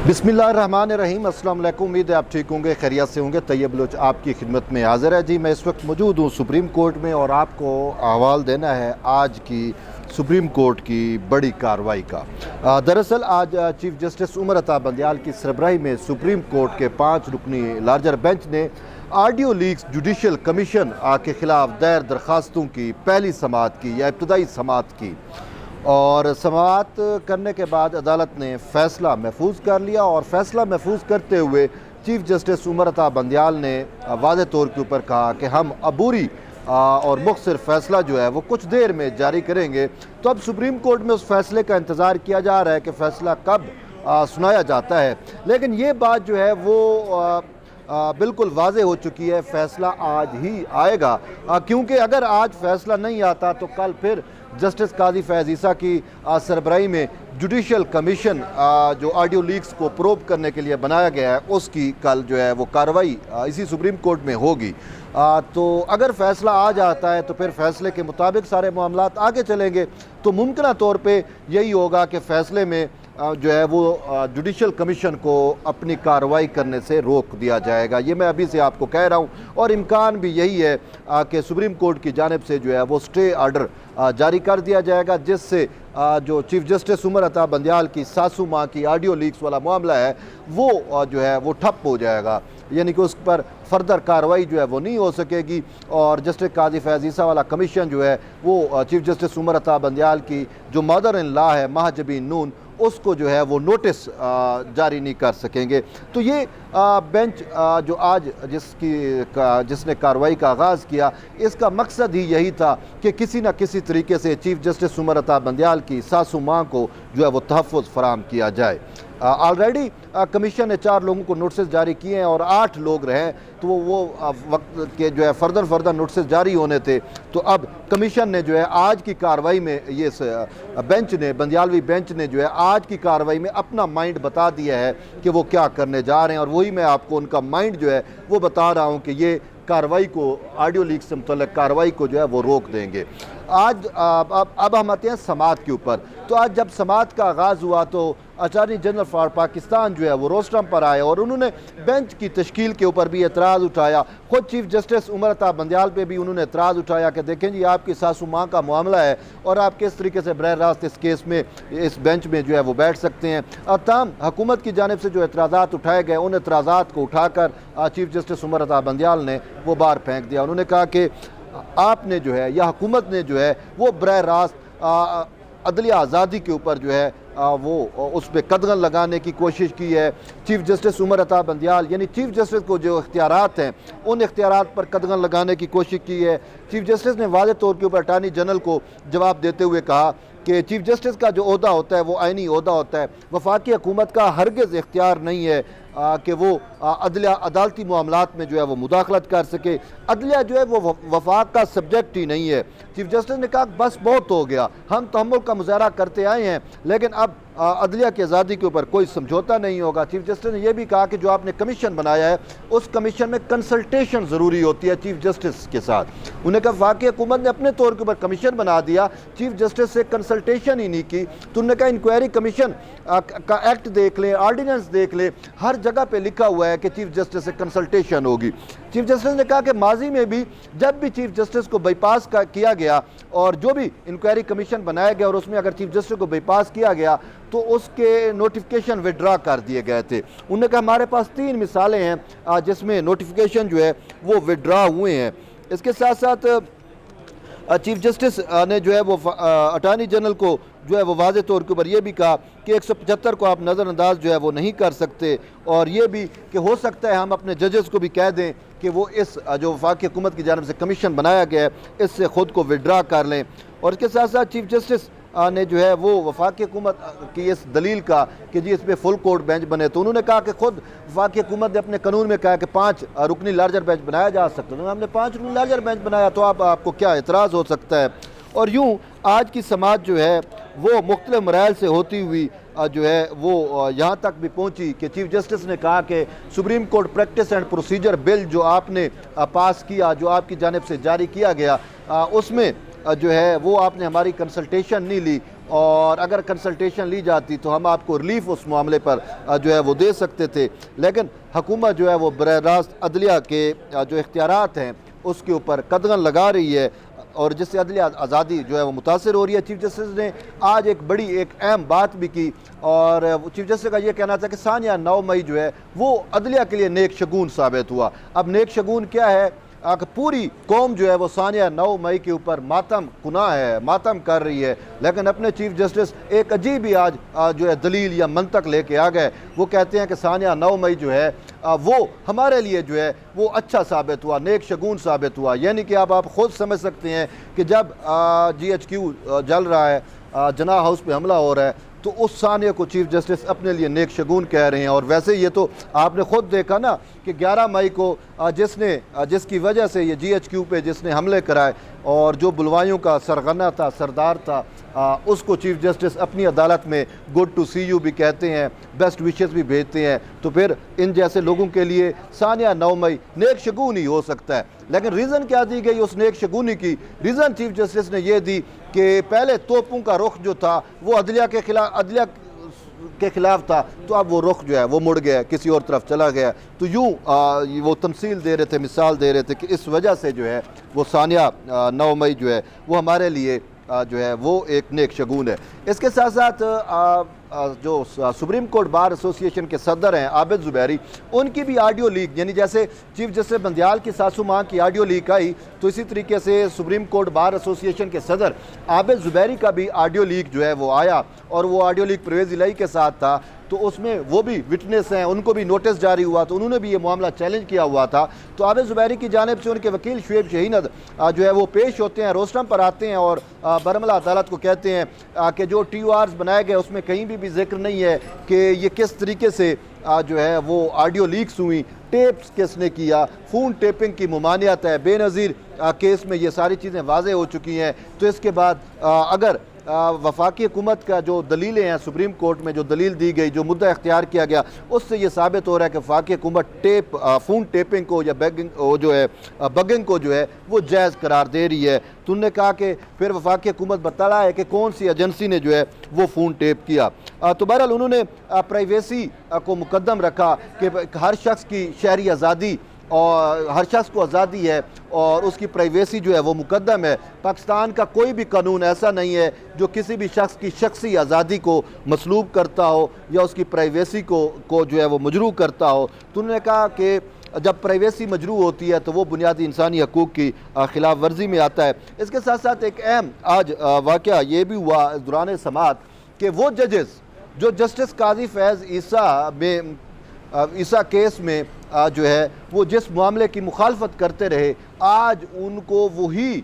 बिस्मिल्लाहिर्रहमानिर्रहीम। अस्सलाम वालेकुम। उम्मीद है आप ठीक होंगे, खैरियत से होंगे। तैयब बलोच आपकी खिदमत में हाज़िर है जी। मैं इस वक्त मौजूद हूँ सुप्रीम कोर्ट में और आपको अहवाल देना है आज की सुप्रीम कोर्ट की बड़ी कार्रवाई का। दरअसल आज चीफ जस्टिस उमर अता बंदियाल की सरबराही में सुप्रीम कोर्ट के 5 रुकनी लार्जर बेंच ने ऑडियो लीक्स जुडिशल कमीशन के ख़िलाफ़ दायर दरख्वास्तों की पहली समाअत की या इब्तदाई समाअत की और समाअत करने के बाद अदालत ने फ़ैसला महफूज कर लिया। और फ़ैसला महफूज करते हुए चीफ जस्टिस उमर अता बंदियाल ने वाज़ेह तौर के ऊपर कहा कि हम अबूरी और मुख्तसर फ़ैसला जो है वो कुछ देर में जारी करेंगे। तो अब सुप्रीम कोर्ट में उस फ़ैसले का इंतज़ार किया जा रहा है कि फ़ैसला कब सुनाया जाता है। लेकिन ये बात जो है वो बिल्कुल वाज़ेह हो चुकी है, फ़ैसला आज ही आएगा। क्योंकि अगर आज फ़ैसला नहीं आता तो कल फिर जस्टिस काजी फैज़ ईसा की सरबराही में जुडिशल कमीशन जो ऑडियो लीक्स को प्रोब करने के लिए बनाया गया है उसकी कल जो है वो कार्रवाई इसी सुप्रीम कोर्ट में होगी। तो अगर फ़ैसला आ जाता है तो फिर फ़ैसले के मुताबिक सारे मामलात आगे चलेंगे। तो मुमकिन तौर पे यही होगा कि फ़ैसले में जो है वो जुडिशल कमीशन को अपनी कार्रवाई करने से रोक दिया जाएगा। ये मैं अभी से आपको कह रहा हूँ। और इम्कान भी यही है कि सुप्रीम कोर्ट की जानिब से जो है वो स्टे आर्डर जारी कर दिया जाएगा, जिससे जो चीफ जस्टिस उमर अता बंदियाल की सासू माँ की ऑडियो लीक्स वाला मामला है वो जो है वो ठप हो जाएगा। यानी कि उस पर फर्दर कार्रवाई जो है वो नहीं हो सकेगी। और जस्टिस काजी फैज़ ईसा वाला कमीशन जो है वो चीफ जस्टिस उमर अता बंदियाल की जो मदर इन लॉ है महाजबीन नून उसको जो है वो नोटिस जारी नहीं कर सकेंगे। तो ये बेंच जो आज जिसने कार्रवाई का आगाज़ किया, इसका मकसद ही यही था कि किसी न किसी तरीके से चीफ जस्टिस उमर अता बंदियाल की सासू माँ को जो है वो तहफ़्फ़ुज़ फराहम किया जाए। ऑलरेडी कमीशन ने 4 लोगों को नोटिस जारी किए हैं और 8 लोग रहे, तो वो वक्त के जो है फर्दर नोटिस जारी होने थे। तो अब कमीशन ने जो है आज की कार्रवाई में ये बेंच ने बंदियालवी बेंच ने जो है आज की कार्रवाई में अपना माइंड बता दिया है कि वो क्या करने जा रहे हैं। और वही मैं आपको उनका माइंड जो है वो बता रहा हूँ कि ये कार्रवाई को ऑडियो लीक से मुतल्लिक़ कार्रवाई को जो है वो रोक देंगे। आज अब हम आते हैं समाअत के ऊपर। तो आज जब समाअत का आगाज़ हुआ तो अटॉर्नी जनरल फॉर पाकिस्तान जो है वो रोस्टम पर आए और उन्होंने बेंच की तश्कील के ऊपर भी एतराज़ उठाया। ख़ुद चीफ जस्टिस उमर अता बंदियाल पे भी उन्होंने एतराज़ उठाया कि देखें जी, आपकी सासू माँ का मामला है और आप किस तरीके से बरह रास्त इस केस में इस बेंच में जो है वो बैठ सकते हैं। तमाम हुकूमत की जानिब से जो एतराज़ात उठाए गए उन एतराज़ात को उठाकर चीफ जस्टिस उमर अता बंदियाल ने वो बाहर फेंक दिया। उन्होंने कहा कि आपने जो है या हुकूमत ने जो है वो बरह रास्त अदलिया आज़ादी के ऊपर जो है वो उस पर कदगन लगाने की कोशिश की है। चीफ जस्टिस उमर अता बंदियाल यानी चीफ जस्टिस को जो इख्तियारात हैं उन इख्तियारात पर कदगन लगाने की कोशिश की है। चीफ जस्टिस ने वाज़ेह तौर के ऊपर अटॉर्नी जनरल को जवाब देते हुए कहा कि चीफ जस्टिस का जो ओहदा होता है वो आइनी ओहदा होता है। वफाकी हुकूमत का हरगिज़ इख्तियार नहीं है कि वो अदालती मामलात में जो है वो मुदाखलत कर सके। अदलिया जो है वो वफाक का सब्जेक्ट ही नहीं है। चीफ जस्टिस ने कहा बस बहुत हो गया, हम तहम्मुल का मुजाहरा करते आए हैं, लेकिन अब अदलिया की आज़ादी के ऊपर कोई समझौता नहीं होगा। चीफ जस्टिस ने यह भी कहा कि जो आपने कमीशन बनाया है उस कमीशन में कंसल्टेशन ज़रूरी होती है चीफ जस्टिस के साथ। उन्होंने कहा वाकई हुकूमत ने अपने तौर के ऊपर कमीशन बना दिया, चीफ जस्टिस से कंसल्टेशन ही नहीं की। तो उन्होंने कहा इंक्वायरी कमीशन का एक्ट देख ले, आर्डिनेंस देख ले, हर जगह पे लिखा हुआ है कि चीफ जस्टिस से कंसल्टेशन होगी। चीफ जस्टिस ने कहा कि माजी में भी जब भी चीफ जस्टिस को बाईपास किया गया और जो भी इंक्वायरी कमीशन बनाया गया और उसमें अगर चीफ जस्टिस को बाईपास किया गया तो उसके नोटिफिकेशन विड्रा कर दिए गए थे। उन्होंने कहा हमारे पास 3 मिसालें हैं जिसमें नोटिफिकेशन जो है वो विड्रा हुए हैं। इसके साथ साथ चीफ जस्टिस ने जो है वो अटॉर्नी जनरल को जो है वो वाज़ेह तौर के ऊपर ये भी कहा कि 175 को आप नज़रअंदाज जो है वो नहीं कर सकते। और ये भी कि हो सकता है हम अपने जजेस को भी कह दें कि वो इस जो वफाकी हुकूमत की जानिब से कमीशन बनाया गया है इससे ख़ुद को विड्रा कर लें। और इसके साथ साथ चीफ जस्टिस ने जो है वो वफाकी हुकूमत की इस दलील का कि जी इस पर फुल कोर्ट बेंच बने, तो उन्होंने कहा कि खुद वफाकी हुकूमत ने अपने कानून में कहा कि 5 रुकनी लार्जर बेंच बनाया जा सकता है। तो हमने 5 रुकनी लार्जर बेंच बनाया तो आपको क्या एतराज़ हो सकता है। और यूँ आज की समाअत जो है वो मुख्तलिफ मराइल से होती हुई जो है वो यहाँ तक भी पहुँची कि चीफ जस्टिस ने कहा कि supreme court practice and procedure bill जो आपने पास किया, जो आपकी जानिब से जारी किया गया, उसमें जो है वो आपने हमारी कंसल्टेशन नहीं ली और अगर कंसल्टेशन ली जाती तो हम आपको रिलीफ उस मामले पर जो है वो दे सकते थे। लेकिन हुकूमत जो है वो बराह रास्त अदलिया के जो इख्तियारात हैं उसके ऊपर कदगन लगा रही है और जिससे अदलिया आज़ादी जो है वो मुतासर हो रही है। चीफ जस्टिस ने आज एक बड़ी एक अहम बात भी की और चीफ जस्टिस का ये कहना था कि सानिया 9 मई जो है वो अदलिया के लिए नेक शगुन साबित हुआ। अब नेक शगुन क्या है कि पूरी कौम जो है वो सानिया 9 मई के ऊपर मातम कुना है, मातम कर रही है, लेकिन अपने चीफ जस्टिस एक अजीब ही आज जो है दलील या मंतक लेके आ गए। वो कहते हैं कि सानिया 9 मई जो है वो हमारे लिए जो है वो अच्छा साबित हुआ, नेक शगुन साबित हुआ। यानी कि आप खुद समझ सकते हैं कि जब GHQ जल रहा है, जना हाउस पे हमला हो रहा है, तो उस सानिया को चीफ जस्टिस अपने लिए नेक शगुन कह रहे हैं। और वैसे ये तो आपने ख़ुद देखा ना कि 11 मई को जिसकी वजह से ये GHQ पे जिसने हमले कराए और जो बुलवाइयों का सरगना था, सरदार था, उसको चीफ जस्टिस अपनी अदालत में गुड टू सी यू भी कहते हैं, बेस्ट विशेस भी भेजते हैं। तो फिर इन जैसे लोगों के लिए सानिया 9 मई नेक शगुन ही हो सकता है। लेकिन रीज़न क्या दी गई उस नेक शगुनी की? रीज़न चीफ जस्टिस ने यह दी कि पहले तोपों का रुख जो था वो अदलिया के खिलाफ था, तो अब वो रुख जो है वो मुड़ गया, किसी और तरफ चला गया। तो यूँ वो तमसील दे रहे थे, मिसाल दे रहे थे कि इस वजह से जो है वो सानिया 9 मई जो है वो हमारे लिए जो है वो एक नेक शगुन है। इसके साथ साथ जो सुप्रीम कोर्ट बार एसोसिएशन के सदर हैं आबिद ज़ुबैरी, उनकी भी ऑडियो लीक, यानी जैसे चीफ जस्टिस बंदियाल की सासू माँ की ऑडियो लीक आई, तो इसी तरीके से सुप्रीम कोर्ट बार एसोसिएशन के सदर आबिद ज़ुबैरी का भी ऑडियो लीक जो है वो आया और वो ऑडियो लीक परवेज़ इलाही के साथ था। तो उसमें वो भी विटनेस हैं, उनको भी नोटिस जारी हुआ, तो उन्होंने भी ये मामला चैलेंज किया हुआ था। तो आबिद ज़ुबैरी की जानिब से उनके वकील शुएब शहीनद जो है वो पेश होते हैं, रोस्टम पर आते हैं और बरमला अदालत को कहते हैं कि जो TORs बनाए गए उसमें कहीं भी जिक्र नहीं है कि ये किस तरीके से जो है वो ऑडियो लीक्स हुई, टेप्स किसने किया, फ़ोन टेपिंग की मुमानियत है, बेनज़ीर केस में ये सारी चीज़ें वाज़ेह हो चुकी हैं। तो इसके बाद अगर वफाकी हुकूमत का जो दलीलें हैं सुप्रीम कोर्ट में जो दलील दी गई, जो मुद्दा इख्तियार किया गया, उससे ये साबित हो रहा है कि वफाकी हुकूमत फ़ोन टेपिंग को या बगिंग को जो है वो जायज़ करार दे रही है। तो उन्होंने कहा कि फिर वफाकी हुकूमत बताला है कि कौन सी एजेंसी ने जो है वो फ़ोन टेप किया। तो बहरहाल उन्होंने प्राइवेसी को मुकद्दम रखा कि हर शख्स की शहरी आज़ादी और हर शख्स को आज़ादी है और उसकी प्राइवेसी जो है वो मुकद्दम है। पाकिस्तान का कोई भी कानून ऐसा नहीं है जो किसी भी शख्स की शख्सी आज़ादी को मसलूब करता हो या उसकी प्राइवेसी को जो है वो मजरू करता हो। तो उन्होंने कहा कि जब प्राइवेसी मजरू होती है तो वो बुनियादी इंसानी हकूक़ की खिलाफ वर्जी में आता है। इसके साथ साथ एक अहम आज वाक़या ये भी हुआ इस दौरान समाअत कि वो जजेस जो जस्टिस काजी फैज़ ईसा केस में जो है वो जिस मामले की मुखालफत करते रहे, आज उनको वही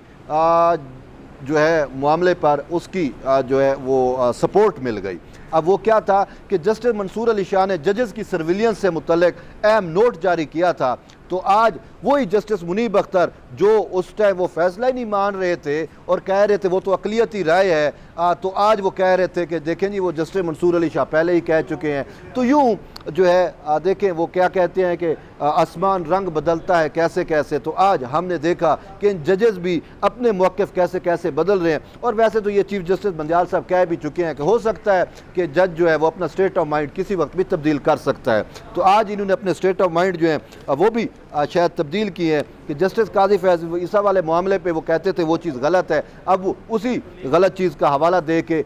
जो है मामले पर उसकी जो है वो सपोर्ट मिल गई। अब वो क्या था कि जस्टिस मंसूर अली शाह ने जजेस की सर्विलियंस से मुतल्लिक अहम नोट जारी किया था। तो आज वही जस्टिस मुनीब अख्तर जो उस टाइम वो फैसला ही नहीं मान रहे थे और कह रहे थे वो तो अक़लियती राय है, तो आज वो कह रहे थे कि देखें जी वो जस्टिस मंसूर अली शाह पहले ही कह चुके हैं। तो यूँ जो है देखें वो क्या कहते हैं कि आसमान रंग बदलता है कैसे कैसे। तो आज हमने देखा कि इन जजेस भी अपने मौक़िफ़ कैसे कैसे बदल रहे हैं। और वैसे तो ये चीफ जस्टिस बंदियाल साहब कह भी चुके हैं कि हो सकता है कि जज जो है वो अपना स्टेट ऑफ माइंड किसी वक्त भी तब्दील कर सकता है। तो आज इन्होंने अपने स्टेट ऑफ माइंड जो है वो भी शायद तब्दील की है कि जस्टिस काजी फैज़ ईसा वाले मामले पे वो कहते थे वो चीज़ गलत है, अब वो उसी गलत चीज़ का हवाला दे के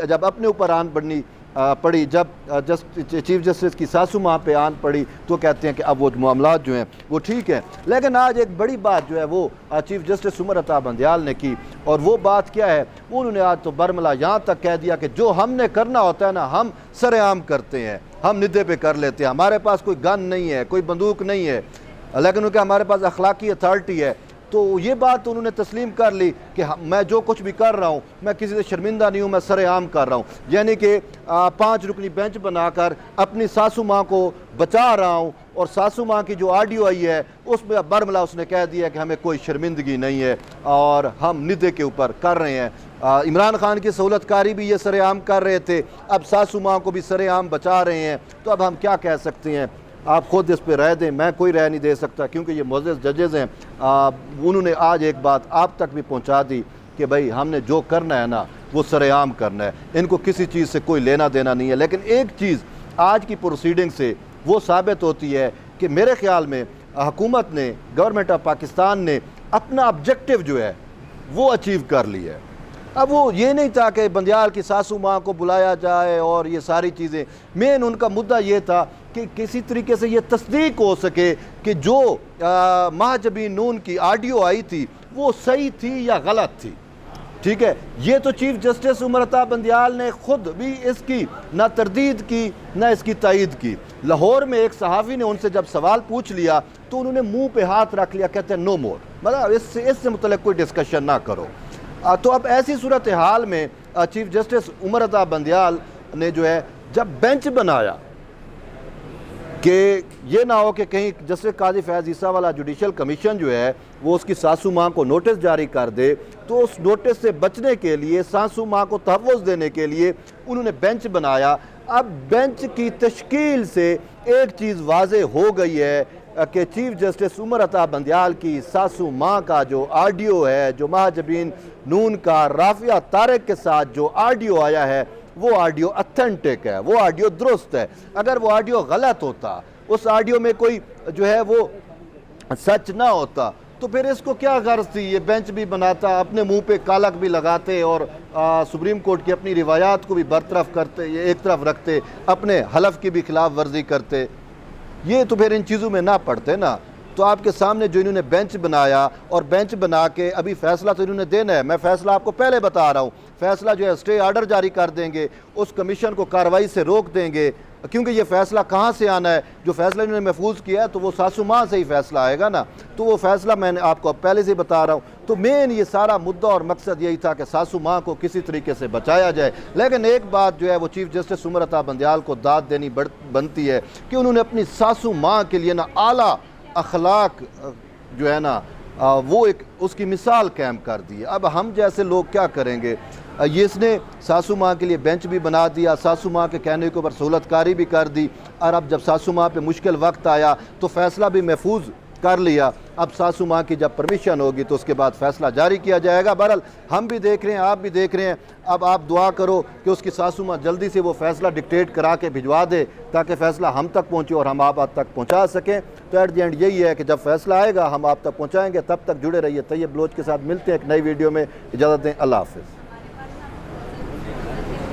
जब अपने ऊपर आन पड़ी, जब चीफ जस्टिस की सासू माँ पे आन पड़ी, तो कहते हैं कि अब वो मामलात जो हैं वो ठीक है। लेकिन आज एक बड़ी बात जो है वो चीफ जस्टिस उमर अता बंदियाल ने की, और वो बात क्या है, उन्होंने आज तो बरमला यहाँ तक कह दिया कि जो हमने करना होता है ना हम सरेआम करते हैं, हम निदे पे कर लेते हैं, हमारे पास कोई गन नहीं है, कोई बंदूक नहीं है, लेकिन उनके हमारे पास अखलाकी अथॉरिटी है। तो ये बात उन्होंने तस्लीम कर ली कि मैं जो कुछ भी कर रहा हूँ मैं किसी से शर्मिंदा नहीं हूँ, मैं सरेआम कर रहा हूँ। यानी कि 5 रुकनी बेंच बनाकर अपनी सासू माँ को बचा रहा हूँ, और सासू माँ की जो ऑडियो आई है उसमें बरमला उसने कह दिया कि हमें कोई शर्मिंदगी नहीं है और हम निदे के ऊपर कर रहे हैं। इमरान खान की सहूलतकारी भी ये सरेआम कर रहे थे, अब सासू माँ को भी सरेआम बचा रहे हैं। तो अब हम क्या कह सकते हैं, आप खुद इस पर राय दें, मैं कोई राय नहीं दे सकता क्योंकि ये मुअज़्ज़ज़ जजेज़ हैं। उन्होंने आज एक बात आप तक भी पहुंचा दी कि भाई हमने जो करना है ना वो सरेआम करना है, इनको किसी चीज़ से कोई लेना देना नहीं है। लेकिन एक चीज़ आज की प्रोसीडिंग से वो साबित होती है कि मेरे ख्याल में हुकूमत ने, गवर्नमेंट ऑफ पाकिस्तान ने अपना ऑब्जेक्टिव जो है वो अचीव कर लिया है। अब वो ये नहीं था कि बंदियाल की सासू माँ को बुलाया जाए और ये सारी चीज़ें, मेन उनका मुद्दा ये था कि किसी तरीके से ये तस्दीक हो सके कि जो महाजबीन नून की ऑडियो आई थी वो सही थी या गलत थी। ठीक है, ये तो चीफ जस्टिस उमर अता बंदियाल ने खुद भी इसकी ना तरदीद की ना इसकी तायीद की। लाहौर में एक सहाफ़ी ने उनसे जब सवाल पूछ लिया तो उन्होंने मुंह पे हाथ रख लिया, कहते हैं नो मोर, मतलब इससे मुतल्लिक़ कोई डिस्कशन ना करो। तो अब ऐसी सूरत हाल में चीफ जस्टिस उमर अता बंदियाल ने जो है जब बेंच बनाया कि ये ना हो कि कहीं जस्टिस काजी फैज़ ईसा वाला जुडिशल कमीशन जो है वो उसकी सासू माँ को नोटिस जारी कर दे, तो उस नोटिस से बचने के लिए, सासू माँ को तहफ़्फ़ुज़ देने के लिए उन्होंने बेंच बनाया। अब बेंच की तश्कील से एक चीज़ वाज़े हो गई है कि चीफ जस्टिस उमर अता बंदियाल की सासू माँ का जो ऑडियो है, जो महाजबीन नून का राफिया तारिक के साथ जो ऑडियो आया है, वो ऑडियो ऑथेंटिक है, वो ऑडियो दुरुस्त है। अगर वो ऑडियो गलत होता, उस ऑडियो में कोई जो है वो सच ना होता, तो फिर इसको क्या गर्ज थी ये बेंच भी बनाता, अपने मुंह पे कालक भी लगाते और सुप्रीम कोर्ट की अपनी रिवायात को भी बरतरफ करते, ये एक तरफ रखते, अपने हलफ की भी खिलाफ वर्जी करते। ये तो फिर इन चीज़ों में ना पड़ते ना। तो आपके सामने जो इन्होंने बेंच बनाया और बेंच बना के अभी फ़ैसला तो इन्होंने देना है। मैं फ़ैसला आपको पहले बता रहा हूँ, फ़ैसला जो है स्टे ऑर्डर जारी कर देंगे, उस कमीशन को कार्रवाई से रोक देंगे, क्योंकि ये फ़ैसला कहाँ से आना है, जो फ़ैसला इन्होंने महफूज किया है तो वो सासू माँ से ही फ़ैसला आएगा ना। तो वो फ़ैसला मैंने आपको पहले से बता रहा हूँ। तो मेन ये सारा मुद्दा और मकसद यही था कि सासू माँ को किसी तरीके से बचाया जाए। लेकिन एक बात जो है वो चीफ जस्टिस उमर अता बंदियाल को दाद देनी बनती है कि उन्होंने अपनी सासू माँ के लिए ना आला अखलाक जो है ना वो एक उसकी मिसाल कायम कर दी है। अब हम जैसे लोग क्या करेंगे, ये इसने सासू माँ के लिए बेंच भी बना दिया, सासू माँ के कहने के ऊपर सहूलतकारी भी कर दी, और अब जब सासू माँ पे मुश्किल वक्त आया तो फ़ैसला भी महफूज कर लिया। अब सासू माँ की जब परमिशन होगी तो उसके बाद फ़ैसला जारी किया जाएगा। बहरहाल हम भी देख रहे हैं, आप भी देख रहे हैं। अब आप दुआ करो कि उसकी सासू माँ जल्दी से वो फ़ैसला डिक्टेट करा के भिजवा दे ताकि फ़ैसला हम तक पहुँचे और हम आप तक पहुँचा सकें। तो एट द एंड यही है कि जब फ़ैसला आएगा हम आप तक पहुँचाएँगे। तब तक जुड़े रहिए। तैयब बलोच के साथ मिलते हैं एक नई वीडियो में। इजाज़त दें, अल्लाह हाफ़िज़।